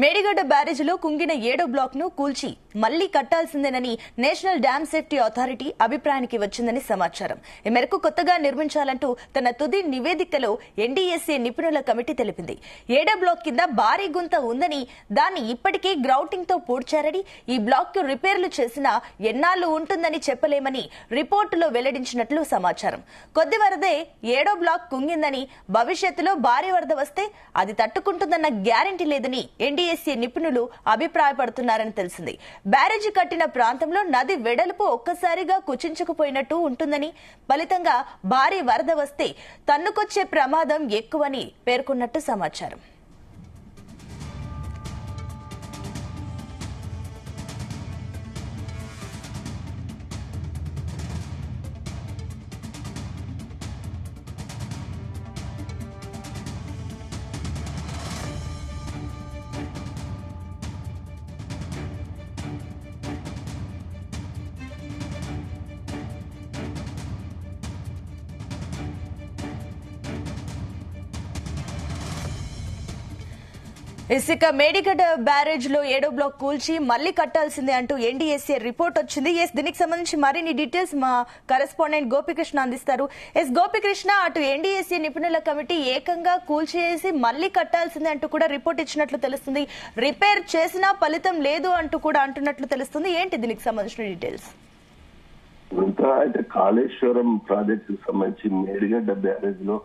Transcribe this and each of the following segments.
మేడిగడ్డ బ్యారేజీలో కుంగిన 7వ బ్లాక్ ను కూల్చి మళ్లీ కట్టాల్సిందేనని నేషనల్ డ్యామ్ సేఫ్టీ అథారిటీ అభిప్రాయానికి వచ్చిందని సమాచారం. ఈ మేరకు కొత్తగా నిర్మించాలంటూ తన తుది నివేదికలో ఎన్డీఎస్ఏ నిపుణుల కమిటీ తెలిపింది. 7వ బ్లాక్ కింద భారీ గుంత ఉందని, దాన్ని ఇప్పటికే గ్రౌటింగ్ తో పూడ్చారని, ఈ బ్లాక్ కు రిపేర్లు చేసినా ఎన్నాళ్లు ఉంటుందని చెప్పలేమని రిపోర్టులో వెల్లడించినట్లు సమాచారం. కొద్ది వరదే 7వ బ్లాక్ కుంగిందని, భవిష్యత్తులో భారీ వరద వస్తే అది తట్టుకుంటుందన్న గ్యారంటీ లేదని ఎన్డీఎస్ఏ నిపుణులు అభిప్రాయపడుతున్నారని తెలిసింది. బ్యారేజీ కట్టిన ప్రాంతంలో నది వెడల్పు ఒక్కసారిగా కుచించుకుపోయినట్టు ఉంటుందని, ఫలితంగా భారీ వరద వస్తే తన్నుకొచ్చే ప్రమాదం ఎక్కువని పేర్కొన్నట్టు సమాచారం. ఇసుక మేడిగడ్డ బ్యారేజ్ లో 7వ బ్లాక్ కూల్చి మళ్లీ కట్టాల్సిందే అంటూ ఎన్డీఎస్ఏ రిపోర్ట్ వచ్చింది. దీనికి సంబంధించి మరిన్ని డీటెయిల్స్ మా కరెస్పాండెంట్ గోపికృష్ణ అందిస్తారు. గోపికృష్ణ, అటు ఎన్డీఎస్ఏ నిపుణుల కమిటీ ఏకంగా కూల్చేసి మళ్లీ కట్టాల్సిందే అంటూ కూడా రిపోర్ట్ ఇచ్చినట్లు తెలుస్తుంది. రిపేర్ చేసినా ఫలితం లేదు అంటూ కూడా అంటున్నట్లు తెలుస్తుంది. ఏంటి దీనికి సంబంధించిన డీటెయిల్స్? అయితే కాళేశ్వరం ప్రాజెక్టు సంబంధించి మేడిగడ్డ బ్యారేజ్ లో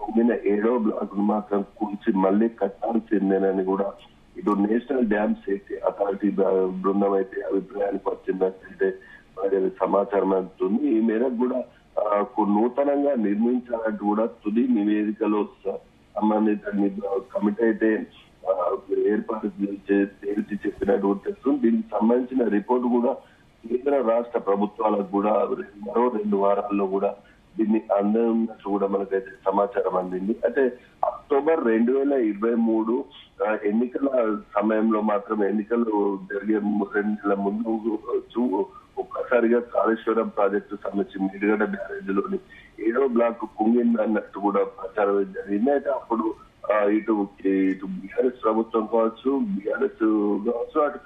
కుంగిన 7వ బ్లాక్ ను మాత్రం కూల్చి మళ్లీ కట్టాల్సిందేనని కూడా ఇటు నేషనల్ డ్యామ్ సేఫ్టీ అథారిటీ బృందం అయితే అభిప్రాయానికి వచ్చిందంటే సమాచారం అందుతుంది. ఈ మేరకు కూడా నూతనంగా నిర్మించాలంటూ కూడా తుది నివేదికలో సంబంధిత కమిటీ అయితే ఏర్పాటు తేల్చి చెప్పినట్టు తెలుస్తుంది. దీనికి సంబంధించిన రిపోర్టు కూడా కేంద్ర రాష్ట్ర ప్రభుత్వాలకు కూడా మరో 2 వారాల్లో కూడా దీన్ని అందనున్నట్టు కూడా మనకైతే సమాచారం అందింది. అయితే అక్టోబర్ 2023 ఎన్నికల సమయంలో మాత్రం ఎన్నికలు జరిగే 2 నెలల ముందు ఒక్కసారిగా కాళేశ్వరం ప్రాజెక్టు సంబంధించి మేడిగడ్డ బ్యారేజ్ లోని 7వ బ్లాక్ కుంగిందన్నట్టు కూడా ప్రచారం జరిగింది. అయితే అప్పుడు ఇటు బీఆర్ఎస్ ప్రభుత్వం కావచ్చు, అటు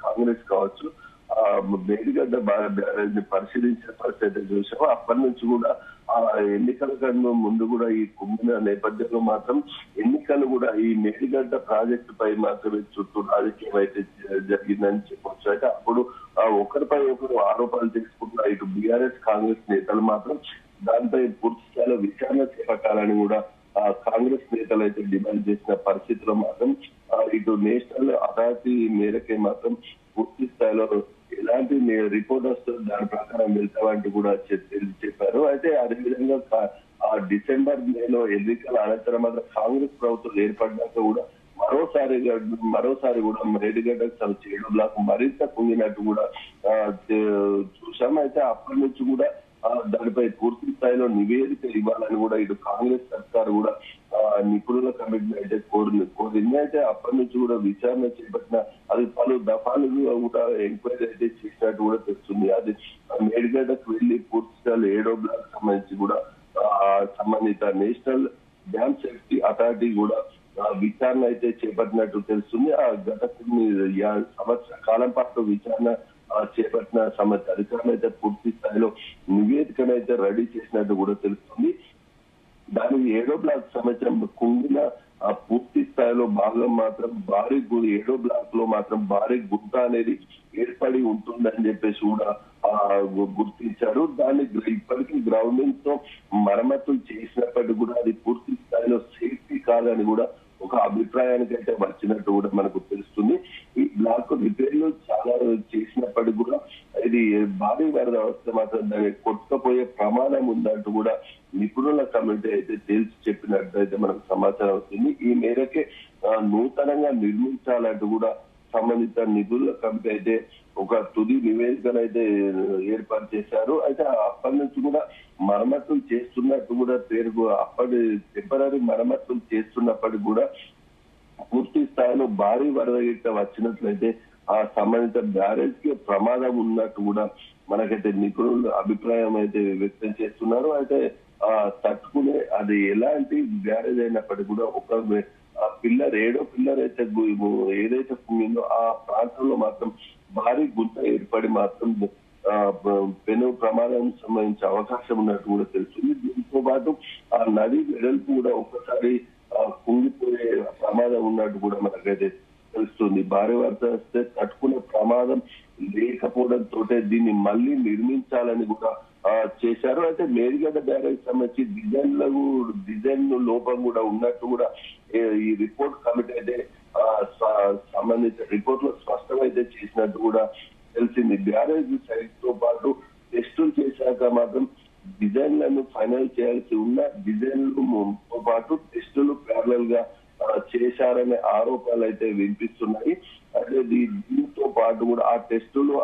కాంగ్రెస్ కావచ్చు, మేడిగడ్డ బ్యారేజ్ ని పరిశీలించిన పరిస్థితి చూసాము. అప్పటి నుంచి కూడా ఆ ఎన్నికల కన్నా ముందు కూడా ఈ కుంగిన నేపథ్యంలో మాత్రం ఎన్నికలు కూడా ఈ మేడిగడ్డ ప్రాజెక్టు పై మాత్రమే చుట్టూ రాజకీయం అయితే జరిగిందని చెప్పొచ్చు. అయితే అప్పుడు ఒకరిపై ఒకరు ఆరోపణలు చేసుకుంటున్న ఇటు బీఆర్ఎస్ కాంగ్రెస్ నేతలు మాత్రం దానిపై పూర్తి స్థాయిలో విచారణ చేపట్టాలని కూడా కాంగ్రెస్ నేతలు అయితే డిమాండ్ చేసిన పరిస్థితిలో మాత్రం ఇటు నేషనల్ అథారిటీ మేరకే మాత్రం పూర్తి స్థాయిలో ఎలాంటి రిపోర్ట్ వస్తుందో దాని ప్రకారం వెళ్తామంటూ కూడా చెప్పారు. అయితే అదేవిధంగా డిసెంబర్ నెలలో ఎన్నికల అనంతరం మాత్రం కాంగ్రెస్ ప్రభుత్వం ఏర్పడ్డాక కూడా మరోసారి కూడా మేడిగడ్డకు 7వ బ్లాక్ మరింత కుంగినట్టు కూడా చూసాం. అయితే అప్పటి నుంచి కూడా దానిపై పూర్తి స్థాయిలో నివేదిక ఇవ్వాలని కూడా ఇటు కాంగ్రెస్ సర్కార్ కూడా నిపుణుల కమిటీ అయితే కోరింది. అయితే అప్పటి నుంచి కూడా విచారణ చేపట్టిన అది పలు దఫాలుగా కూడా ఎంక్వైరీ అయితే చేసినట్టు కూడా తెలుస్తుంది. అది మేడిగడ్డకు వెళ్లి పూర్తి స్థాయిలో 7వ బ్లాక్ సంబంధించి కూడా సంబంధిత నేషనల్ డ్యామ్ సేఫ్టీ అథారిటీ కూడా విచారణ అయితే చేపట్టినట్టు తెలుస్తుంది. గత కొన్ని సంవత్సరాల కాలం పాటు విచారణ చేపట్టిన సంబంధిత అధికారులు అయితే పూర్తి స్థాయిలో నివేదికను అయితే రెడీ చేసినట్టు కూడా తెలుస్తుంది. దాని 7వ బ్లాక్ సంవత్సరం కుంగిన పూర్తి స్థాయిలో భాగం మాత్రం 7వ బ్లాక్ లో మాత్రం భారీ గుంత అనేది ఏర్పడి ఉంటుందని చెప్పేసి కూడా గుర్తించారు. దాన్ని ఇప్పటికీ గ్రౌండింగ్ తో మరమ్మతులు చేసినప్పటికీ కూడా అది పూర్తి స్థాయిలో సేఫ్టీ కాదని కూడా ఒక అభిప్రాయానికి అయితే వచ్చినట్టు కూడా మనకు తెలుస్తుంది. ఈ బ్లాక్ రిపేర్లు చాలా చేసినప్పటికీ కూడా ఇది భారీ వరద వస్తే మాత్రం దాన్ని కొట్టుకుపోయే ప్రమాదం ఉందంటూ కూడా నిపుణుల కమిటీ అయితే తేల్చి చెప్పినట్టు అయితే మనకు సమాచారం అవుతుంది. ఈ మేరకే నూతనంగా నిర్మించాలంటూ కూడా సంబంధిత నిధుల కమిటీ అయితే ఒక తుది నివేదికను అయితే ఏర్పాటు చేశారు. అయితే అప్పటి నుంచి కూడా మరమ్మతులు చేస్తున్నట్టు కూడా అప్పటి టెంపరీ మరమ్మతులు చేస్తున్నప్పటికీ కూడా పూర్తి స్థాయిలో భారీ వరద గిట్ట వచ్చినట్లయితే ఆ సంబంధిత బ్యారేజ్ కి ప్రమాదం ఉన్నట్టు కూడా మనకైతే నిపుణులు అభిప్రాయం అయితే వ్యక్తం చేస్తున్నారు. అయితే తట్టుకునే అది ఎలాంటి బ్యారేజ్ అయినప్పటికీ కూడా ఒక పిల్లర్ ఏడో పిల్లర్ అయితే ఏదైతే ఉందో ఆ ప్రాంతంలో మాత్రం భారీ గుంత ఏర్పడి మాత్రం పెను ప్రమాదం సంబంధించే అవకాశం ఉన్నట్టు కూడా తెలుస్తుంది. దీంతో పాటు ఆ నది వెడల్పు కూడా ఒక్కసారి కుంగిపోయే ప్రమాదం ఉన్నట్టు కూడా మనకైతే తెలుస్తుంది. భారీ వర్ష వస్తే తట్టుకునే ప్రమాదం లేకపోవడంతో దీన్ని మళ్ళీ నిర్మించాలని కూడా చేశారు. అయితే మేడిగడ్డ బ్యారేజ్ సంబంధించి డిజైన్ లోపం కూడా ఉన్నట్టు కూడా ఈ రిపోర్ట్ కమిటీ అయితే సంబంధించిన రిపోర్ట్ లో స్పష్టమైతే చేసినట్టు కూడా తెలిసింది. బ్యారేజ్ సైట్ తో పాటు టెస్టులు చేశాక మాత్రం డిజైన్లను ఫైనల్ చేయాల్సి ఉన్న డిజైన్లతో పాటు టెస్టులు ప్యారలల్ గా చేశారనే ఆరోపణలు అయితే వినిపిస్తున్నాయి. అదే దీంతో పాటు కూడా ఆ టెస్టులు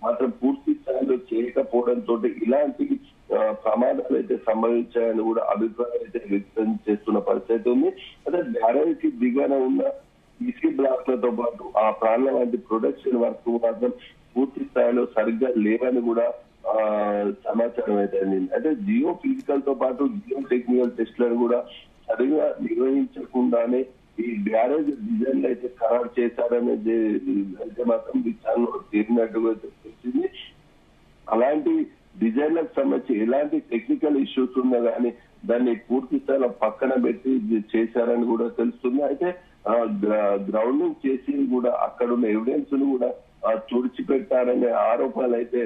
మాత్రం పూర్తి స్థాయిలో చేయకపోవడంతో ఇలాంటి ప్రమాదాలు అయితే సంభవించాయని కూడా అభిప్రాయం అయితే వ్యక్తం చేస్తున్న పరిస్థితి ఉంది. అదే బ్యారేజ్ కి దిగాన ఉన్న ఈసీ బ్లాక్లతో పాటు ఆ ప్రాంతం వంటి ప్రొడక్షన్ వర్క్ మాత్రం పూర్తి స్థాయిలో సరిగ్గా లేవని కూడా సమాచారం అయితే అందింది. అంటే జియో ఫిజికల్ తో పాటు జియో టెక్నికల్ టెస్టులను కూడా సరిగా నిర్వహించకుండానే ఈ బ్యారేజ్ డిజైన్ అయితే ఖరారు చేశారనేది అయితే మాత్రం విచారణలో తేలినట్టుగా తెలిసింది. అలాంటి డిజైన్లకు సంబంధించి ఎలాంటి టెక్నికల్ ఇష్యూస్ ఉన్నా కానీ దాన్ని పూర్తి స్థాయిలో పక్కన పెట్టి చేశారని కూడా తెలుస్తుంది. అయితే గ్రౌండింగ్ చేసి కూడా అక్కడ ఉన్న ఎవిడెన్స్ ను కూడా తుడిచిపెట్టారనే ఆరోపణలు అయితే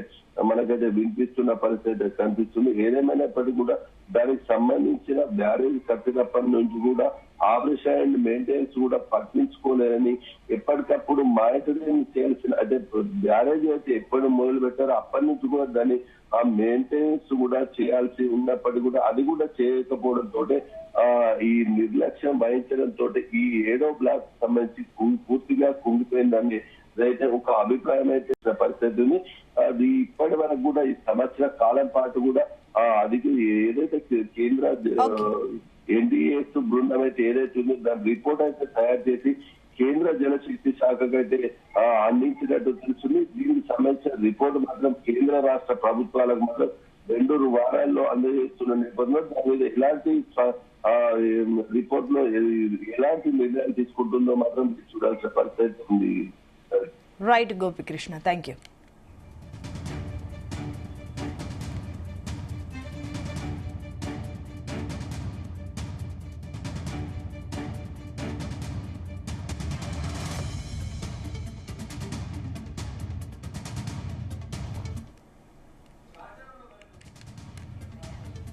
మనకైతే వినిపిస్తున్న పరిస్థితి కనిపిస్తుంది. ఏదేమైనప్పటికీ కూడా దానికి సంబంధించిన బ్యారేజ్ కట్టినప్పటి నుంచి కూడా ఆపరేషన్ అండ్ మెయింటెనెన్స్ కూడా పట్టించుకోలేదని ఎప్పటికప్పుడు మానిటరింగ్ చేయాల్సిన అంటే బ్యారేజ్ అయితే ఎప్పుడు మొదలు పెట్టారో అప్పటి నుంచి కూడా దాన్ని ఆ మెయింటెనెన్స్ కూడా చేయాల్సి ఉన్నప్పటికీ కూడా అది కూడా చేయకపోవడంతో ఈ నిర్లక్ష్యం వహించడంతో ఈ 7వ బ్లాక్ సంబంధించి పూర్తిగా కుంగిపోయిందని అయితే ఒక అభిప్రాయం అయితే పరిస్థితి ఉంది. అది ఇప్పటి వరకు కూడా ఈ సంవత్సర కాలం పాటు కూడా ఏదైతే కేంద్ర ఎన్డీఏఎస్ బృందం అయితే ఏదైతే ఉందో దాని రిపోర్ట్ అయితే తయారు చేసి కేంద్ర జలశక్తి శాఖకు అయితే అందించినట్టు తెలుస్తుంది. దీనికి సంబంధించిన రిపోర్ట్ మాత్రం కేంద్ర రాష్ట్ర ప్రభుత్వాలకు మాత్రం 2 వారాల్లో అందజేస్తున్న నేపథ్యంలో దాని మీద ఎలాంటి రిపోర్ట్ లో ఎలాంటి నిర్ణయాలు తీసుకుంటుందో మాత్రం చూడాల్సిన పరిస్థితి ఉంది. Right Gopikrishna, thank you.